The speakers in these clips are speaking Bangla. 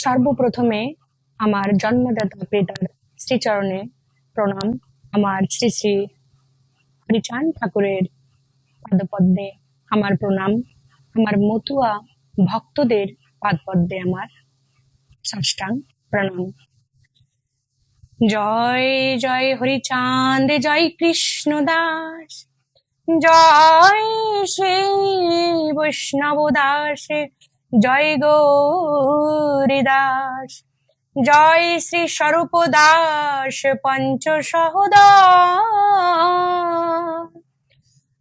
সর্বপ্রথমে আমার জন্মদাতা পিতার শ্রীচরণে প্রণাম। আমার শ্রী শ্রী হরিচাঁদ ঠাকুরের পাদপদ্মে আমার প্রণাম। আমার মতুয়া ভক্তদের পাদপদ্মে আমার সাষ্টাঙ্গ প্রণাম। জয় জয় হরিচাঁদ, জয় কৃষ্ণ দাস, জয় শ্রী বৈষ্ণব দাস, জয় গৌরী দাস, জয় শ্রী স্বরূপ দাস পঞ্চ সহোদর।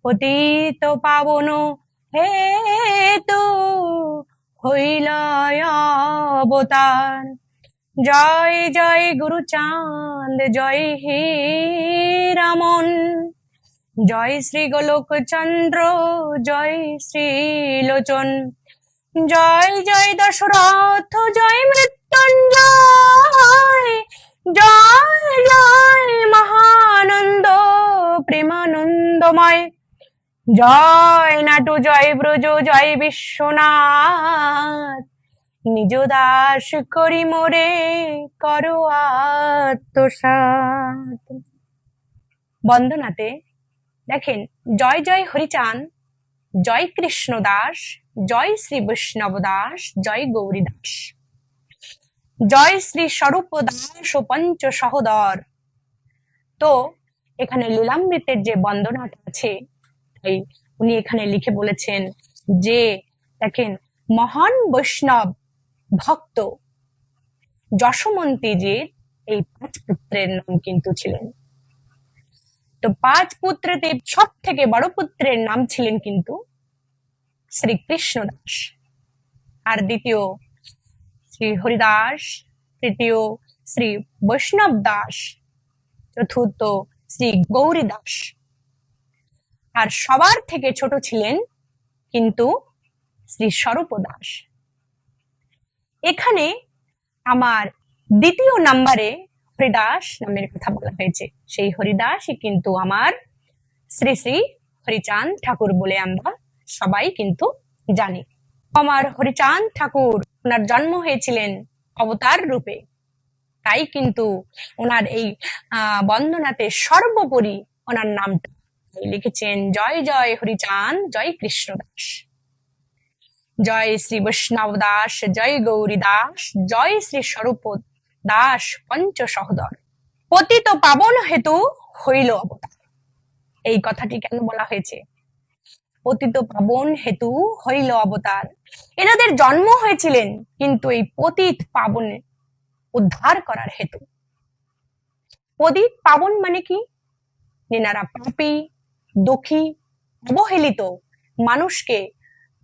পতিত পাবন হেতু হইল অবতার। জয় জয় গুরুচাঁদ, জয় হীরামন, জয় শ্রী গোলক চন্দ্র, জয় শ্রী লোচন, জয় জয় দশরথ, জয় মৃত্যুঞ্জয়, জয় জয় মহানন্দ প্রেমানন্দময়, জয় নাটু, জয় ব্রজ, জয় বিশ্বনাথ, নিজ দাস করি মোরে করো আত্মসাৎ। বন্দনাতে দেখেন, জয় জয় হরিচাঁদ, জয় কৃষ্ণ দাস, জয় শ্রী বৈষ্ণব দাস, জয় গৌরী দাস, জয় শ্রী স্বরূপ দাস ও পঞ্চ সহোদর। তো এখানে লীলামৃতের যে বন্দনাটা আছে, তাই উনি এখানে লিখে বলেছেন যে দেখেন, মহান বৈষ্ণব ভক্ত যশোমন্তীজির এই 5 পুত্রের নাম কিন্তু ছিলেন। তো 5 পুত্রতে সব থেকে বড় পুত্রের নাম ছিলেন কিন্তু শ্রী কৃষ্ণ দাস, আর দ্বিতীয় শ্রী হরিদাস, তৃতীয় শ্রী বৈষ্ণব দাস, চতুর্থ শ্রী গৌরী দাস, আর সবার থেকে ছোট ছিলেন কিন্তু শ্রী স্বরূপ দাস। এখানে আমার দ্বিতীয় নম্বরে হরিদাস নামের কথা বলা হয়েছে। সেই হরিদাসই কিন্তু আমার শ্রী শ্রী হরিচাঁদ ঠাকুর বলে আমরা সবাই কিন্তু জানি। আমার হরিচাঁদ ঠাকুর, ওনার জন্ম হয়েছিলেন অবতার রূপে, তাই কিন্তু ওনার এই বন্দনাতে সর্বোপরি ওনার নামটা লিখেছেন জয় জয় হরিচাঁদ, জয় কৃষ্ণ দাস, জয় শ্রী বৈষ্ণব দাস, জয় গৌরী দাস, জয় শ্রী স্বরূপ দাস পঞ্চ সহোদর। পতিত পাবন হেতু হইল অবতার। এই কথাটি কেন বলা হয়েছে? পতিত পাবন হেতু হইল অবতার। এনাদের জন্ম হয়েছিলেন কিন্তু এই পতিত পাবনে উদ্ধার করার হেতু। পতিত পাবন মানে কি? এনারা পাপী, দুঃখী, অবহেলিত মানুষকে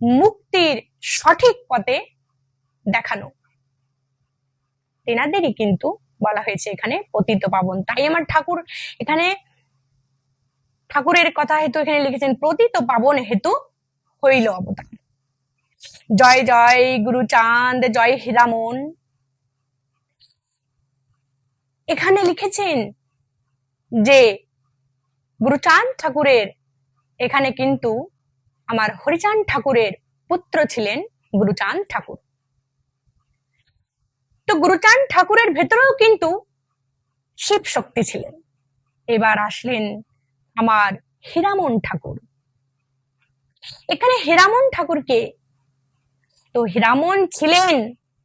মুক্তির সঠিক পথে দেখানো, তেনাদেরই কিন্তু বলা হয়েছে এখানে পতিত পাবন। তাই আমার ঠাকুর এখানে ঠাকুরের কথা হেতু এখানে লিখেছেন পতিত পাবন হেতু হইল অবতার। জয় জয় গুরুচাঁদ, জয় হীরামন। এখানে লিখেছেন যে গুরুচাঁদ ঠাকুরের এখানে কিন্তু আমার হরিচাঁদ ঠাকুরের পুত্র ছিলেন গুরুচাঁদ ঠাকুর। তো গুরুচাঁদ ঠাকুরের ভেতরেও কিন্তু শিব শক্তি ছিলেন। এবার আসলেন আমার হীরামন ঠাকুর। এখানে হীরামন ঠাকুর কে? তো হীরামন ছিলেন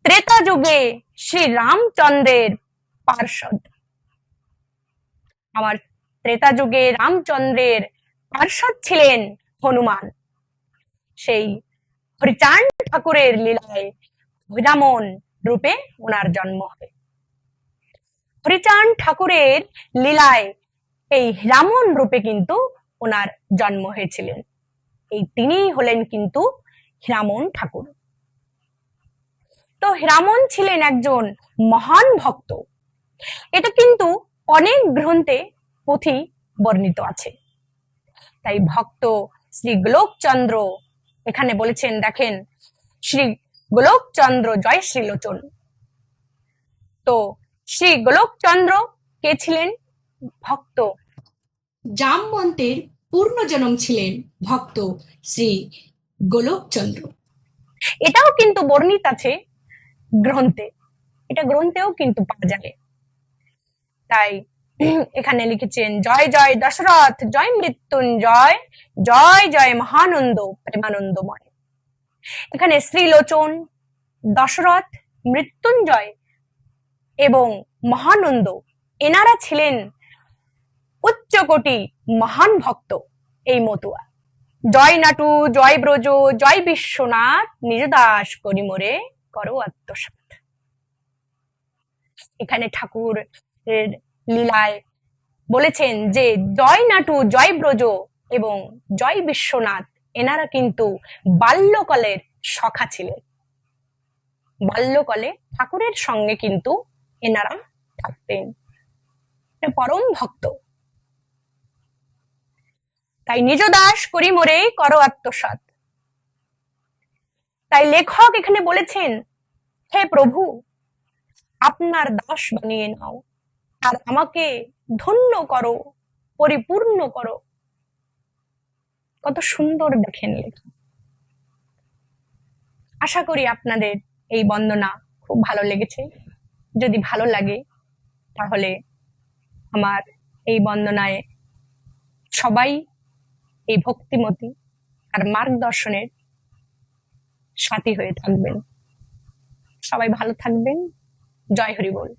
ত্রেতা যুগে শ্রী রামচন্দ্রের পার্ষদ। আমার ত্রেতা যুগে রামচন্দ্রের পার্ষদ ছিলেন হনুমান। সেই হরিচাঁদ ঠাকুরের লীলায় হীরামন রূপে ওনার জন্ম হয়। হরিচাঁদ ঠাকুরের লীলায় এই হীরামন রূপে কিন্তু ওনার জন্ম হয়েছিলেন। এই তিনিই হলেন কিন্তু হীরামন ঠাকুর। তো হীরামন ছিলেন একজন মহান ভক্ত। এটা কিন্তু অনেক গ্রন্থে পুঁথি বর্ণিত আছে। তাই ভক্ত শ্রী গোলকচন্দ্র এখানে বলেছেন, দেখেন, শ্রী গোলকচন্দ্র জয় শ্রীলোচন। তো শ্রী গোলকচন্দ্র কে ছিলেন? ভক্ত জামবন্তের পূর্ণজনম ছিলেন ভক্ত শ্রী গোলকচন্দ্র। এটাও কিন্তু বর্ণিত আছে গ্রন্থে। এটা গ্রন্থেও কিন্তু পাওয়া যায়। তাই এখানে লিখেছেন, জয় জয় দশরথ, জয় মৃত্যুঞ্জয়, জয় জয় মহানন্দ প্রেমানন্দময়। এখানে শ্রীলোচন, দশরথ, মৃত্যুঞ্জয় এবং মহানন্দ এনারা ছিলেন উচ্চকোটি মহান ভক্ত এই মতুয়া। জয় নাটু, জয় ব্রজ, জয় বিশ্বনাথ, নিজ দাস করি মোরে করো আত্মসাৎ। এখানে ঠাকুর লীলায় বলেছেন যে জয় নাটু, জয় ব্রজ এবং জয় বিশ্বনাথ এনারা কিন্তু বাল্যকালের সখা ছিলেন। বাল্যকালে ঠাকুরের সঙ্গে কিন্তু এনারা থাকতেন, পরম ভক্ত। তাই নিজ দাস করি মোরে করো আত্মসাৎ। তাই লেখক এখানে বলেছেন, হে প্রভু, আপনার দাস বানিয়ে নাও আর আমাকে ধন্য করো, পরিপূর্ণ করো। কত সুন্দর দেখেন লেখা। আশা করি আপনাদের এই বন্দনা খুব ভালো লেগেছে। যদি ভালো লাগে তাহলে আমার এই বন্দনায় সবাই এই ভক্তিমতী আর মার্গদর্শনের সাথী হয়ে থাকবেন। সবাই ভালো থাকবেন। জয় হরি বল।